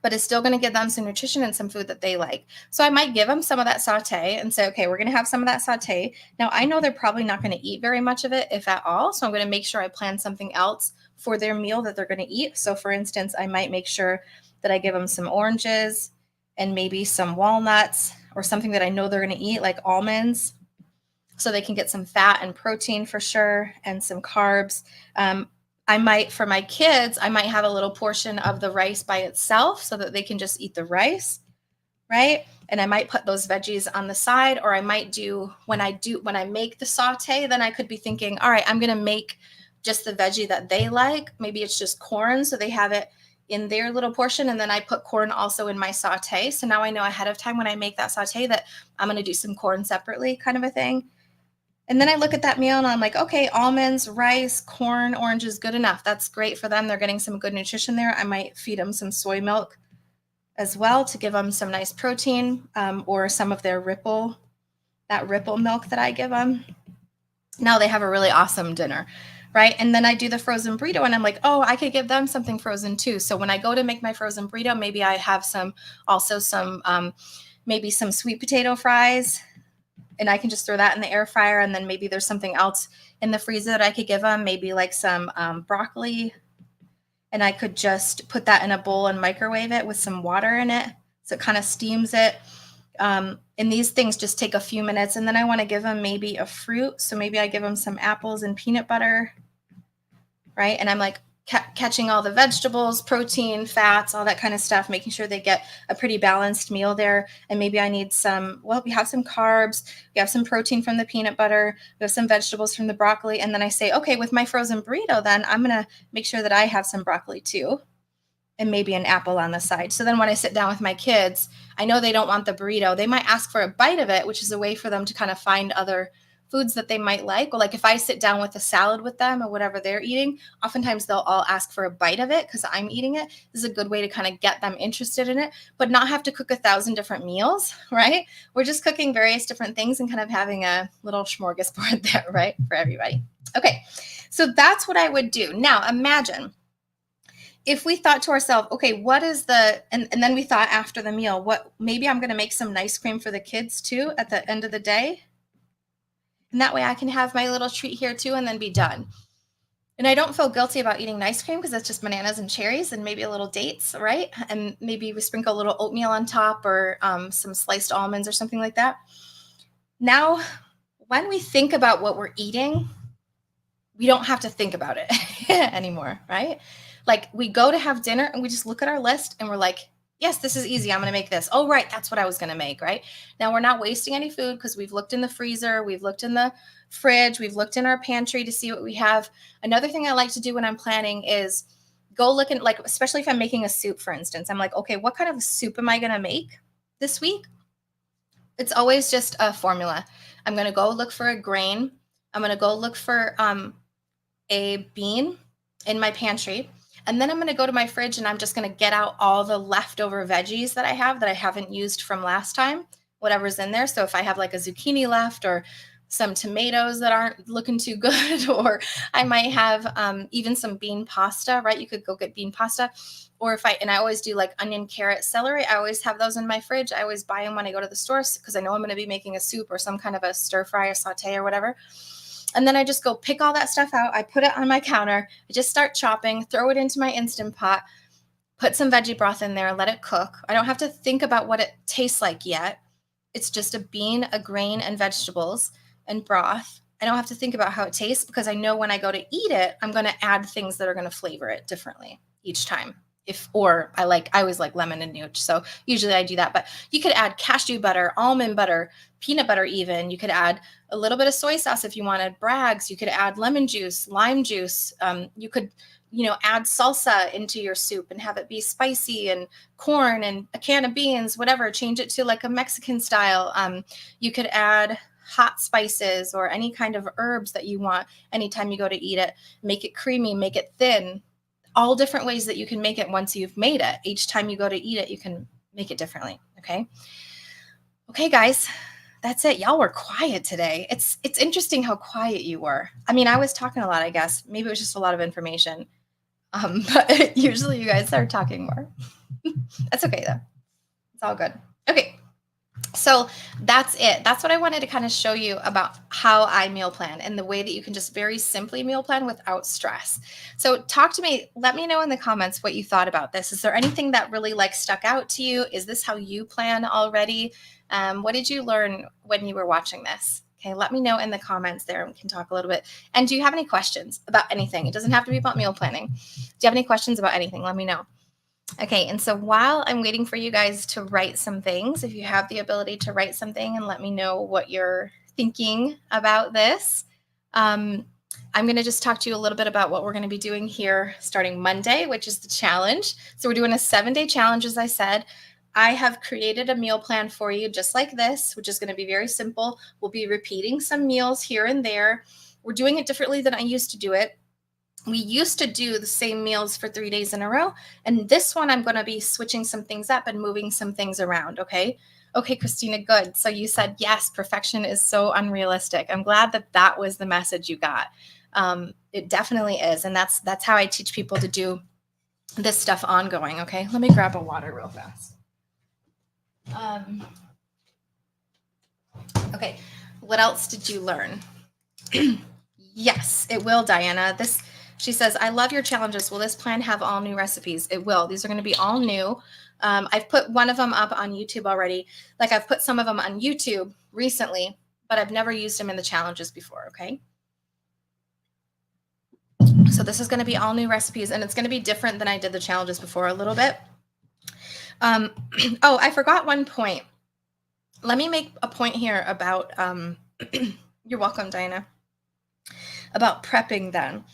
but it's still going to give them some nutrition and some food that they like? So I might give them some of that saute and say, okay, we're going to have some of that saute. Now I know they're probably not going to eat very much of it, if at all. So I'm going to make sure I plan something else for their meal that they're going to eat. So for instance, I might make sure that I give them some oranges and maybe some walnuts or something that I know they're going to eat, like almonds, so they can get some fat and protein for sure and some carbs. I might, for my kids, I might have a little portion of the rice by itself so that they can just eat the rice, right? And I might put those veggies on the side, or I might do, when I make the saute, then I could be thinking, all right, I'm going to make just the veggie that they like. Maybe it's just corn, so they have it in their little portion. And then I put corn also in my saute. So now I know ahead of time when I make that saute that I'm going to do some corn separately, kind of a thing. And then I look at that meal and I'm like, okay, almonds, rice, corn, oranges, good enough. That's great for them. They're getting some good nutrition there. I might feed them some soy milk as well to give them some nice protein, or some of their ripple milk that I give them. Now they have a really awesome dinner, right? And then I do the frozen burrito and I'm like, oh, I could give them something frozen too. So when I go to make my frozen burrito, maybe I have maybe some sweet potato fries, and I can just throw that in the air fryer. And then maybe there's something else in the freezer that I could give them, maybe like some broccoli. And I could just put that in a bowl and microwave it with some water in it. So it kind of steams it. And these things just take a few minutes. And then I want to give them maybe a fruit. So maybe I give them some apples and peanut butter, right? And I'm like catching all the vegetables, protein, fats, all that kind of stuff, making sure they get a pretty balanced meal there. And maybe I need we have some carbs, we have some protein from the peanut butter, we have some vegetables from the broccoli. And then I say, okay, with my frozen burrito, then I'm going to make sure that I have some broccoli too, and maybe an apple on the side. So then when I sit down with my kids, I know they don't want the burrito. They might ask for a bite of it, which is a way for them to kind of find other foods that they might like. Or like if I sit down with a salad with them or whatever they're eating, oftentimes they'll all ask for a bite of it because I'm eating it. This is a good way to kind of get them interested in it, but not have to cook 1,000 different meals, right? We're just cooking various different things and kind of having a little smorgasbord there, right? For everybody. Okay. So that's what I would do. Now imagine if we thought to ourselves, okay, what is and then we thought after the meal, maybe I'm going to make some ice cream for the kids too at the end of the day. And that way I can have my little treat here too and then be done. And I don't feel guilty about eating ice cream because that's just bananas and cherries and maybe a little dates, right? And maybe we sprinkle a little oatmeal on top or some sliced almonds or something like that. Now, when we think about what we're eating, we don't have to think about it anymore, right? Like we go to have dinner and we just look at our list and we're like, Yes, this is easy. I'm going to make this. Oh, right. That's what I was going to make, right? Now we're not wasting any food because we've looked in the freezer, we've looked in the fridge, we've looked in our pantry to see what we have. Another thing I like to do when I'm planning is go look at, like, especially if I'm making a soup, for instance, I'm like, okay, what kind of soup am I going to make this week? It's always just a formula. I'm going to go look for a grain. I'm going to go look for a bean in my pantry. And then I'm going to go to my fridge and I'm just going to get out all the leftover veggies that I have that I haven't used from last time, whatever's in there. So if I have like a zucchini left or some tomatoes that aren't looking too good, or I might have even some bean pasta, right? You could go get bean pasta. Or and I always do like onion, carrot, celery. I always have those in my fridge. I always buy them when I go to the store because I know I'm going to be making a soup or some kind of a stir fry or saute or whatever. And then I just go pick all that stuff out. I put it on my counter. I just start chopping, throw it into my Instant Pot, put some veggie broth in there, let it cook. I don't have to think about what it tastes like yet. It's just a bean, a grain, and vegetables and broth. I don't have to think about how it tastes because I know when I go to eat it, I'm going to add things that are going to flavor it differently each time. I always like lemon and nooch. So usually I do that, but you could add cashew butter, almond butter, peanut butter even. You could add a little bit of soy sauce if you wanted, Bragg's. You could add lemon juice, lime juice. You could, add salsa into your soup and have it be spicy, and corn and a can of beans, whatever. Change it to like a Mexican style. You could add hot spices or any kind of herbs that you want anytime you go to eat it. Make it creamy, make it thin. All different ways that you can make it once you've made it. Each time you go to eat it, you can make it differently. Okay, guys, that's it. Y'all were quiet today. It's interesting how quiet you were. I mean, I was talking a lot, I guess. Maybe it was just a lot of information. But usually you guys are talking more. That's okay though. It's all good. Okay. So that's it. That's what I wanted to kind of show you about how I meal plan and the way that you can just very simply meal plan without stress. So talk to me. Let me know in the comments what you thought about this. Is there anything that really stuck out to you? Is this how you plan already? What did you learn when you were watching this? Okay, let me know in the comments there. We can talk a little bit. And do you have any questions about anything? It doesn't have to be about meal planning. Do you have any questions about anything? Let me know. Okay, and so while I'm waiting for you guys to write some things, if you have the ability to write something and let me know what you're thinking about this, I'm going to just talk to you a little bit about what we're going to be doing here starting Monday, which is the challenge. So we're doing a 7-day challenge, as I said. I have created a meal plan for you just like this, which is going to be very simple. We'll be repeating some meals here and there. We're doing it differently than I used to do it. We used to do the same meals for 3 days in a row. And this one, I'm going to be switching some things up and moving some things around. Okay, Christina, good. So you said, yes, perfection is so unrealistic. I'm glad that was the message you got. It definitely is. And that's how I teach people to do this stuff ongoing. Okay, let me grab a water real fast. Okay, what else did you learn? Yes, it will, Diana. She says, I love your challenges. Will this plan have all new recipes? It will. These are going to be all new. I've put one of them up on YouTube already. I've put some of them on YouTube recently, but I've never used them in the challenges before, okay? So this is going to be all new recipes, and it's going to be different than I did the challenges before a little bit. Oh, I forgot one point. Let me make a point here about, you're welcome, Diana, about prepping then.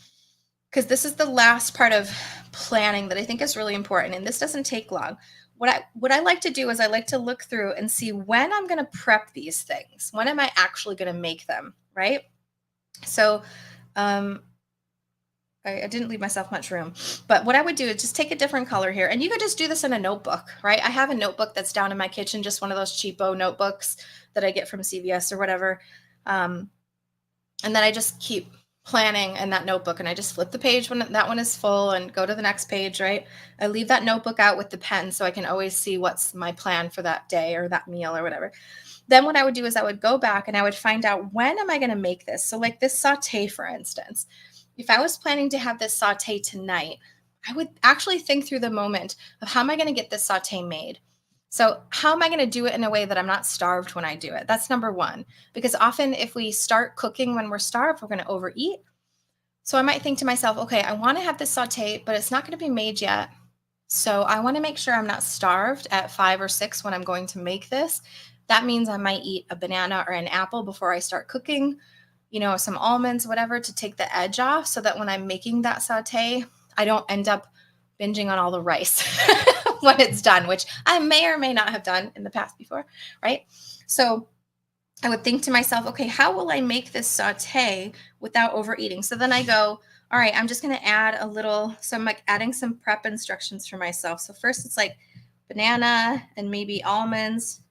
Because this is the last part of planning that I think is really important, and this doesn't take long. What I like to do is I like to look through and see when I'm going to prep these things. When am I actually going to make them, right? So I didn't leave myself much room. But what I would do is just take a different color here, and you could just do this in a notebook, right? I have a notebook that's down in my kitchen, just one of those cheapo notebooks that I get from CVS or whatever. And then I just keep planning in that notebook, and I just flip the page when that one is full and go to the next page, right? I leave that notebook out with the pen so I can always see what's my plan for that day or that meal or whatever. Then what I would do is I would go back and I would find out, when am I going to make this? So like this saute, for instance, if I was planning to have this saute tonight, I would actually think through the moment of, how am I going to get this saute made? So how am I going to do it in a way that I'm not starved when I do it? That's number one, because often if we start cooking when we're starved, we're going to overeat. So I might think to myself, okay, I want to have this saute, but it's not going to be made yet. So I want to make sure I'm not starved at 5 or 6 when I'm going to make this. That means I might eat a banana or an apple before I start cooking, some almonds, whatever, to take the edge off so that when I'm making that saute, I don't end up binging on all the rice when it's done, which I may or may not have done in the past before, right? So I would think to myself, okay, how will I make this saute without overeating? So then I go, all right, I'm just going to add so I'm like adding some prep instructions for myself. So first it's like banana and maybe almonds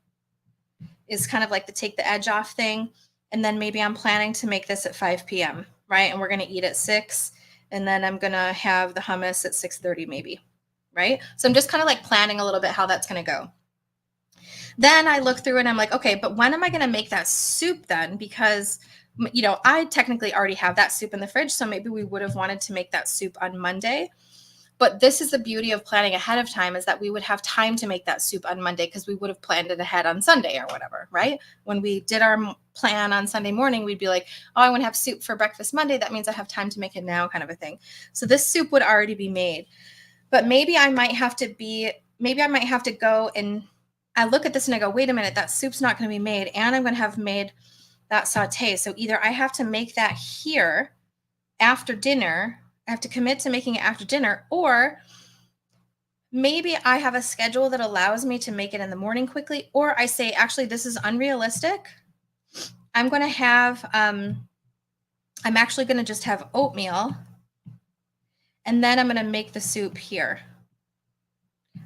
is kind of like the take the edge off thing. And then maybe I'm planning to make this at 5 p.m., right? And we're going to eat at 6. And then I'm going to have the hummus at 6:30 maybe, right? So I'm just kind of like planning a little bit how that's going to go. Then I look through and I'm like, okay, but when am I going to make that soup then? Because, I technically already have that soup in the fridge. So maybe we would have wanted to make that soup on Monday. But this is the beauty of planning ahead of time, is that we would have time to make that soup on Monday because we would have planned it ahead on Sunday or whatever, right? When we did our plan on Sunday morning, we'd be like, oh, I want to have soup for breakfast Monday. That means I have time to make it now, kind of a thing. So this soup would already be made. But maybe I might have to go and I look at this and I go, wait a minute, that soup's not going to be made. And I'm going to have made that saute. So either I have to make that here after dinner, I have to commit to making it after dinner, or maybe I have a schedule that allows me to make it in the morning quickly, or I say, actually, this is unrealistic. I'm going to have, I'm actually going to just have oatmeal, and then I'm going to make the soup here,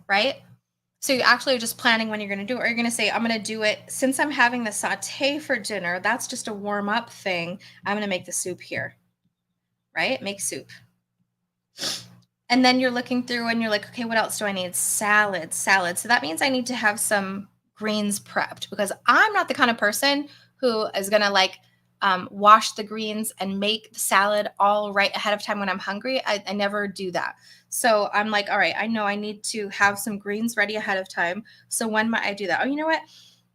right? So you actually are just planning when you're going to do it, or you're going to say, I'm going to do it, since I'm having the saute for dinner, that's just a warm up thing. I'm going to make the soup here, right? Make soup. And then you're looking through and you're like, okay, what else do I need? Salad. So that means I need to have some greens prepped, because I'm not the kind of person who is going to wash the greens and make the salad all right ahead of time when I'm hungry. I never do that. So I'm like, all right, I know I need to have some greens ready ahead of time. So when might I do that? Oh, you know what?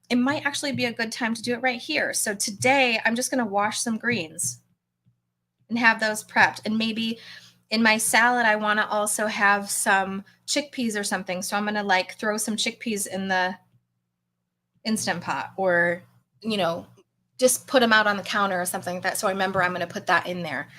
It might actually be a good time to do it right here. So today I'm just going to wash some greens and have those prepped. And maybe in my salad, I want to also have some chickpeas or something. So I'm going to throw some chickpeas in the Instant Pot, or, just put them out on the counter or something like that. So I remember I'm going to put that in there.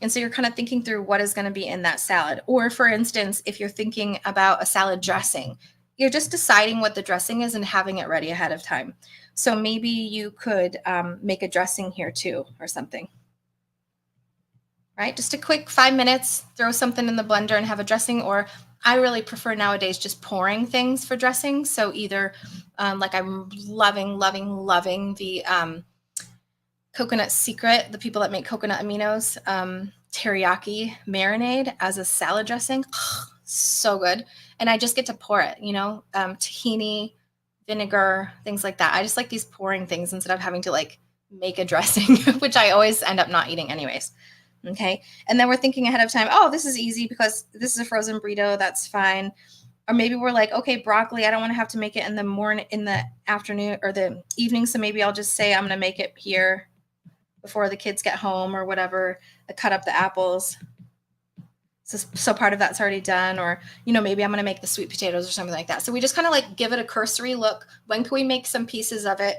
And so you're kind of thinking through what is going to be in that salad. Or for instance, if you're thinking about a salad dressing, you're just deciding what the dressing is and having it ready ahead of time. So maybe you could make a dressing here too, or something. Right? Just a quick 5 minutes, throw something in the blender and have a dressing. Or I really prefer nowadays just pouring things for dressing. So either I'm loving the Coconut Secret, the people that make coconut aminos, teriyaki marinade as a salad dressing. So good. And I just get to pour it, tahini, vinegar, things like that. I just like these pouring things instead of having to make a dressing, which I always end up not eating anyways. Okay. And then we're thinking ahead of time, oh, this is easy because this is a frozen burrito. That's fine. Or maybe we're like, okay, broccoli, I don't want to have to make it in the morning, in the afternoon or the evening. So maybe I'll just say I'm going to make it here before the kids get home or whatever. I cut up the apples. So part of that's already done. Or, maybe I'm going to make the sweet potatoes or something like that. So we just kind of give it a cursory look. When can we make some pieces of it?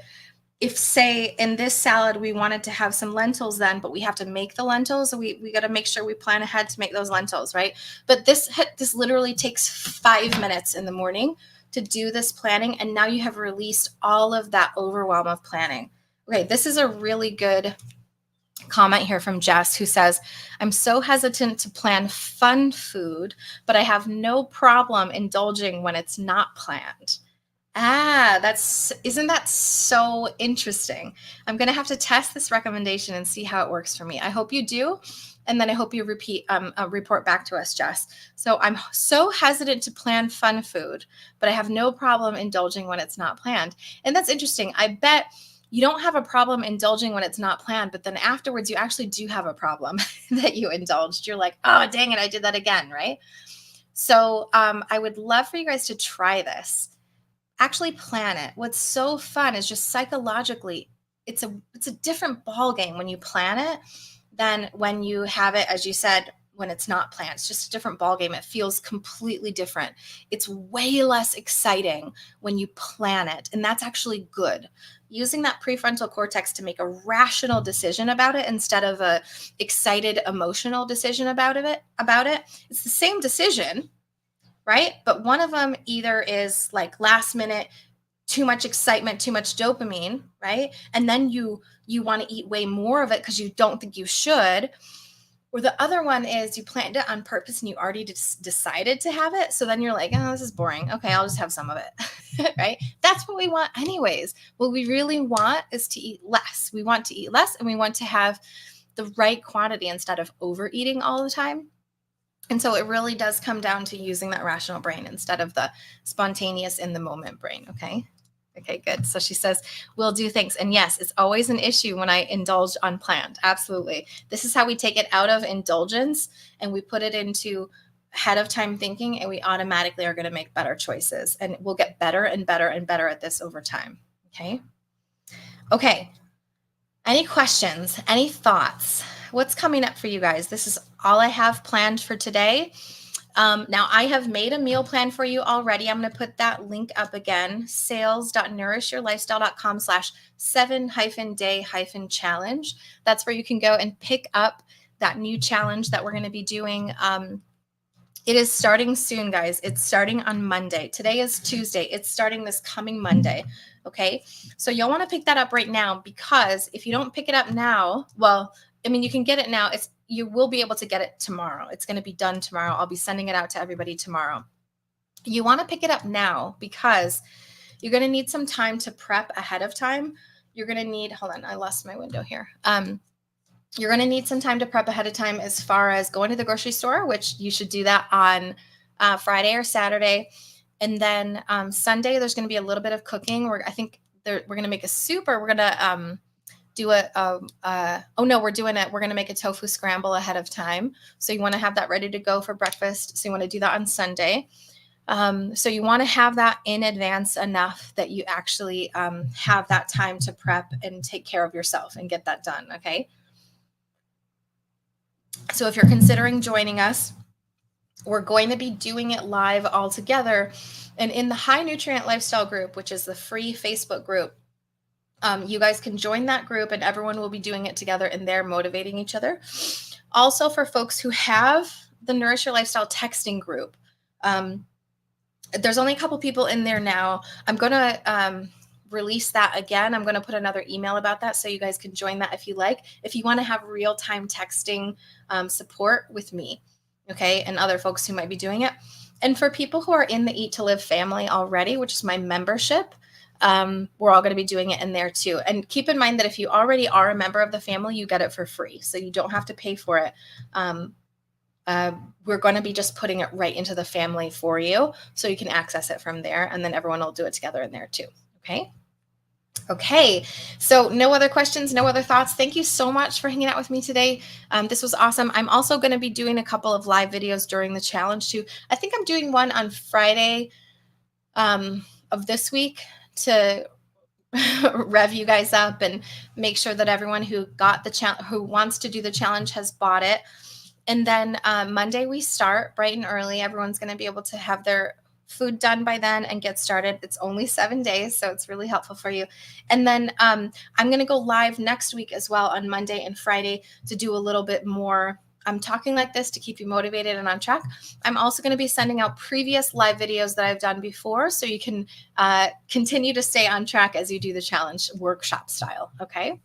If, say, in this salad, we wanted to have some lentils then, but we have to make the lentils, so we got to make sure we plan ahead to make those lentils, right? But this literally takes 5 minutes in the morning to do this planning, and now you have released all of that overwhelm of planning. Okay, this is a really good comment here from Jess, who says, I'm so hesitant to plan fun food, but I have no problem indulging when it's not planned. Isn't that so interesting? I'm going to have to test this recommendation and see how it works for me. I hope you do. And then I hope you report back to us, Jess. So I'm so hesitant to plan fun food, but I have no problem indulging when it's not planned. And that's interesting. I bet you don't have a problem indulging when it's not planned, but then afterwards you actually do have a problem that you indulged. You're like, oh, dang it, I did that again, right? So I would love for you guys to try this. Actually plan it. What's so fun is just psychologically, it's a different ball game when you plan it than when you have it, as you said, when it's not planned. It's just a different ballgame. It feels completely different. It's way less exciting when you plan it. And that's actually good. Using that prefrontal cortex to make a rational decision about it instead of a excited emotional decision about it. It's the same decision, right? But one of them either is like last minute, too much excitement, too much dopamine, right? And then you want to eat way more of it because you don't think you should. Or the other one is you planned it on purpose and you already decided to have it. So then you're like, oh, this is boring. Okay, I'll just have some of it, right? That's what we want anyways. What we really want is to eat less. We want to eat less and we want to have the right quantity instead of overeating all the time. And so it really does come down to using that rational brain instead of the spontaneous in the moment brain, okay? Okay, good. So she says, we'll do things. And yes, it's always an issue when I indulge unplanned. Absolutely. This is how we take it out of indulgence and we put it into ahead of time thinking, and we automatically are going to make better choices. And we'll get better and better and better at this over time. Okay. Okay. Any questions? Any thoughts? What's coming up for you guys? This is all I have planned for today. Now I have made a meal plan for you already. I'm going to put that link up again, sales.nourishyourlifestyle.com/7-day-challenge. That's where you can go and pick up that new challenge that we're going to be doing. It is starting soon, guys. It's starting on Monday. Today is Tuesday. It's starting this coming Monday. Okay. So you'll want to pick that up right now, because if you don't pick it up now, well, I mean, you can get it now. You will be able to get it tomorrow. It's going to be done tomorrow. I'll be sending it out to everybody tomorrow. You want to pick it up now because you're going to need some time to prep ahead of time. You're going to need, hold on, I lost my window here. You're going to need some time to prep ahead of time as far as going to the grocery store, which you should do that on Friday or Saturday. And then Sunday, there's going to be a little bit of cooking. We're going to make a soup, or we're going to we're going to make a tofu scramble ahead of time. So you want to have that ready to go for breakfast. So you want to do that on Sunday. So you want to have that in advance enough that you actually have that time to prep and take care of yourself and get that done. Okay. So if you're considering joining us, we're going to be doing it live all together. And in the High Nutrient Lifestyle group, which is the free Facebook group, you guys can join that group and everyone will be doing it together and they're motivating each other. Also, for folks who have the Nourish Your Lifestyle texting group, there's only a couple people in there now. I'm going to release that again. I'm going to put another email about that so you guys can join that if you like, if you want to have real-time texting support with me, okay, and other folks who might be doing it. And for people who are in the Eat to Live family already, which is my membership, we're all going to be doing it in there too. And keep in mind that if you already are a member of the family, you get it for free. So you don't have to pay for it. We're going to be just putting it right into the family for you so you can access it from there. And then everyone will do it together in there too. Okay. Okay. So no other questions, no other thoughts. Thank you so much for hanging out with me today. This was awesome. I'm also going to be doing a couple of live videos during the challenge too. I think I'm doing one on Friday of this week to rev you guys up and make sure that everyone who got the who wants to do the challenge has bought it. And then Monday we start bright and early. Everyone's going to be able to have their food done by then and get started. It's only 7 days, so it's really helpful for you. And then I'm going to go live next week as well on Monday and Friday to do a little bit more. I'm talking like this to keep you motivated and on track. I'm also going to be sending out previous live videos that I've done before so you can continue to stay on track as you do the challenge workshop style. Okay.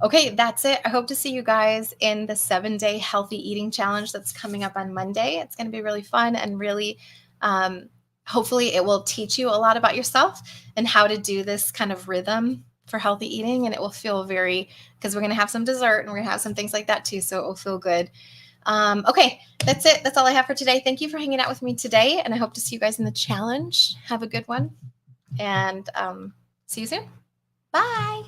Okay, that's it. I hope to see you guys in the 7-day healthy eating challenge that's coming up on Monday. It's going to be really fun and really, hopefully it will teach you a lot about yourself and how to do this kind of rhythm for healthy eating. And it will feel because we're going to have some dessert and we're going to have some things like that too. So it will feel good. Okay, that's it. That's all I have for today. Thank you for hanging out with me today. And I hope to see you guys in the challenge. Have a good one and see you soon. Bye.